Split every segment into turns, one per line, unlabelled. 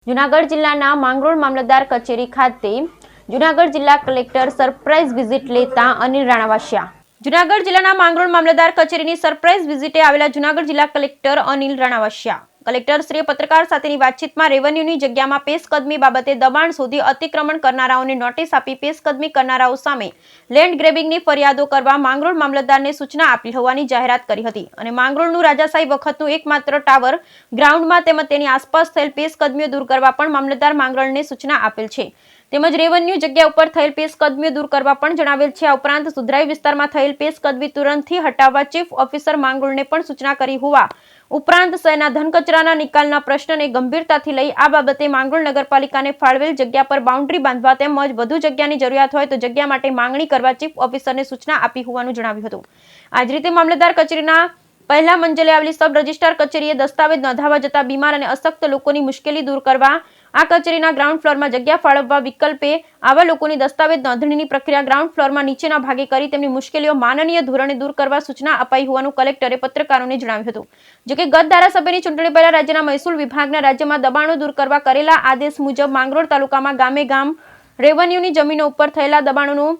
જૂનાગઢ જિલ્લાના માંગરોળ મામલતદાર કચેરી ખાતે જૂનાગઢ જિલ્લા કલેક્ટર સરપ્રાઇઝ વિઝિટ લેતા અનિલ રાણાવાસિયા। જૂનાગઢ જિલ્લાના માંગરોળ મામલતદાર કચેરીની સરપ્રાઇઝ વિઝિટે આવેલા જૂનાગઢ જિલ્લા કલેક્ટર અનિલ રાણાવાસિયા। કલેક્ટરશ્રીએ પત્રકાર સાથેની વાતચીતમાં રેવન્યુની જગ્યામાં પેશકદમી બાબતે દબાણ શોધી અતિક્રમણ કરનારાઓને નોટિસ આપી પેશકદમી કરનારાઓ સામે લેન્ડ ગ્રેબિંગની ફરિયાદો કરવા માંગરોળ મામલતદારને સૂચના આપી હોવાની જાહેરાત કરી હતી અને માંગરોળનું રાજાશાહી વખતનું એકમાત્ર ટાવર ગ્રાઉન્ડમાં તેમજ તેની આસપાસ થયેલ પેશકદમીઓ દૂર કરવા પણ મામલતદાર માંગરોળને સૂચના આપેલ છે તેમજ રેવન્યુ જગ્યા ઉપર થયેલ પેશકદમીઓ દૂર કરવા પણ જણાવેલ છે। આ ઉપરાંત સુધરાઈ વિસ્તારમાં થયેલ પેશકદમી તુરંતથી હટાવવા ચીફ ઓફિસર માંગરોળને પણ સૂચના કરી હોવા ઉપરાંત શહેરના ધન કચરાના નિકાલના પ્રશ્નને ગંભીરતાથી લઈ આ બાબતે માંગરોળ નગરપાલિકાને ફાળવેલ જગ્યા પર બાઉન્ડ્રી બાંધવા તેમજ વધુ જગ્યાની જરૂરિયાત હોય તો જગ્યા માટે માંગણી કરવા ચીફ ઓફિસરને સૂચના આપી હોવાનું જણાવ્યું હતું। આ જ રીતે મામલતદાર કચેરીના પહેલા મંજલે આવેલી સબ રજિસ્ટ્રાર કચેરીએ દસ્તાવેજ નોંધાવવા જતા બીમાર અને અશક્ત લોકોની મુશ્કેલી દૂર કરવા આ કચેરીના ગ્રાઉન્ડ ફ્લોરમાં જગ્યા ફાળવવા વિકલ્પે આવા લોકોની દસ્તાવેજ નોંધણીની પ્રક્રિયા ગ્રાઉન્ડ ફ્લોરમાં નીચેના ભાગે કરી તેમની મુશ્કેલીઓ માનનીય ધોરણે દૂર કરવા સૂચના અપાઈ હોવાનું કલેક્ટરે પત્રકારોને જણાવ્યું હતું। જો કે ગત ધારાસભ્યની ચૂંટણી પહેલા રાજ્યના મહેસૂલ વિભાગના રાજ્યમાં દબાણો દૂર કરવા કરેલા આદેશ મુજબ માંગરોળ તાલુકામાં ગામે ગામ રેવન્યુની જમીનો ઉપર થયેલા દબાણોનું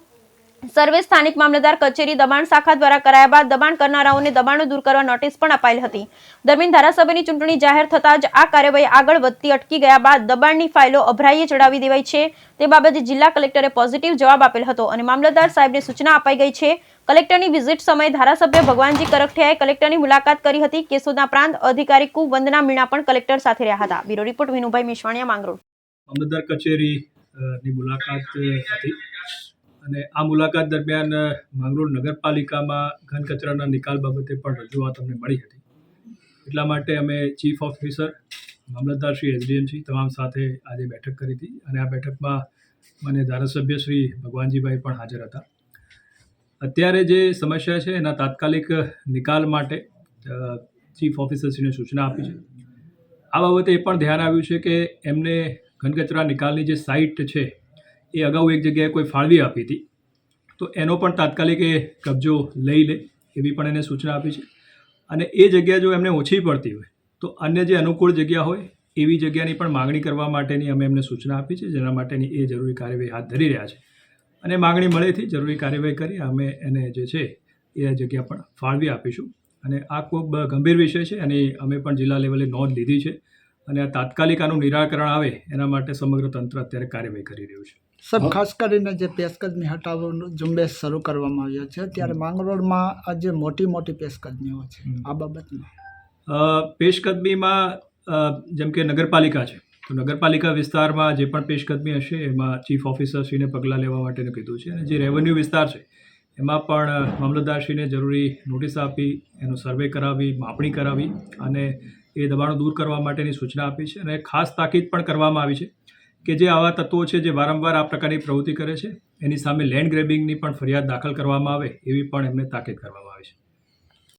સર્વે સ્થાનિક મામલતદાર કચેરી દબાણ શાખા દ્વારા કરાયા બાદ દબાણ કરનારાઓને દબાણો દૂર કરવા નોટિસ પણ અપાયેલ હતી। દરમિયાન ધારાસભ્યની ચૂંટણી જાહેર થતાં જ આ કાર્યવાહી આગળ વધતી અટકી ગયા બાદ દબાણની ફાઇલો અભરાઈએ ચડાવી દેવાઈ છે તે બાબતે જિલ્લા કલેક્ટરે પોઝિટિવ જવાબ આપેલ હતો અને મામલતદાર સાહેબને સૂચના અપાઈ ગઈ છે। કલેક્ટરની વિઝિટ સમયે ધારાસભ્ય ભગવાનજી કરકઠિયાએ કલેક્ટરની મુલાકાત કરી હતી। કેશોદના પ્રાંત અધિકારી કુ વંદના મીણા પણ કલેક્ટર સાથે રહ્યા હતા। Bureau report Vinubhai Meshvaniya, Mangrol.
મામલતદાર કચેરીની મુલાકાત હતી અને આ મુલાકાત દરમિયાન માંગરોળ નગરપાલિકામાં ઘન કચરાના નિકાલ બાબતે પણ રજૂઆત અમને મળી હતી। એટલા માટે અમે ચીફ ઓફિસર, મામલતદાર શ્રી, એસડીએમસી તમામ સાથે આજે બેઠક કરી હતી અને આ બેઠકમાં મને ધારાસભ્ય શ્રી ભગવાનજીભાઈ પણ હાજર હતા। અત્યારે જે સમસ્યા છે એના તાત્કાલિક નિકાલ માટે ચીફ ઓફિસરશ્રીને સૂચના આપી છે। આ બાબતે એ પણ ધ્યાન આવ્યું છે કે એમને ઘન કચરા નિકાલની જે સાઇટ છે એ અગાઉ એક જગ્યાએ કોઈ ફાળવી આપી હતી તો એનો પણ તાત્કાલિક એ કબજો લઈ લે એવી પણ એને સૂચના આપી છે અને એ જગ્યા જો એમને ઓછી પડતી હોય તો અન્ય જે અનુકૂળ જગ્યા હોય એવી જગ્યાની પણ માગણી કરવા માટેની અમે એમને સૂચના આપી છે, જેના માટેની એ જરૂરી કાર્યવાહી હાથ ધરી રહ્યા છે અને માગણી મળેથી જરૂરી કાર્યવાહી કરી અમે એને જે છે એ જગ્યા પણ ફાળવી આપીશું અને આ ખૂબ ગંભીર વિષય છે અને અમે પણ જિલ્લા લેવલે નોંધ લીધી છે અને આ તાત્કાલિક આનું નિરાકરણ આવે એના માટે સમગ્ર તંત્ર અત્યારે કાર્યવાહી કરી રહ્યું છે।
સર, ખાસ કરીને જે પેશકદમી હટાવવાનું ઝુંબેશ શરૂ કરવામાં આવ્યો છે ત્યારે માંગરોળમાં આજે મોટી પેશકદમીઓ છે, આ બાબતમાં
પેશકદમીમાં જેમ કે નગરપાલિકા છે તો નગરપાલિકા વિસ્તારમાં જે પણ પેશકદમી હશે એમાં ચીફ ઓફિસરશ્રીને પગલાં લેવા માટેનું કીધું છે અને જે રેવન્યુ વિસ્તાર છે એમાં પણ મામલતદારશ્રીને જરૂરી નોટિસ આપી એનો સર્વે કરાવી, માપણી કરાવી અને એ દબાણો દૂર કરવા માટેની સૂચના આપી છે અને ખાસ તાકીદ પણ કરવામાં આવી છે કે જે આવા તત્વો છે જે વારંવાર આ પ્રકારની પ્રવૃત્તિ કરે છે એની સામે લેન્ડ ગ્રેબિંગની પણ ફરિયાદ દાખલ કરવામાં આવે એવી પણ એમને તાકીદ કરવામાં આવી છે।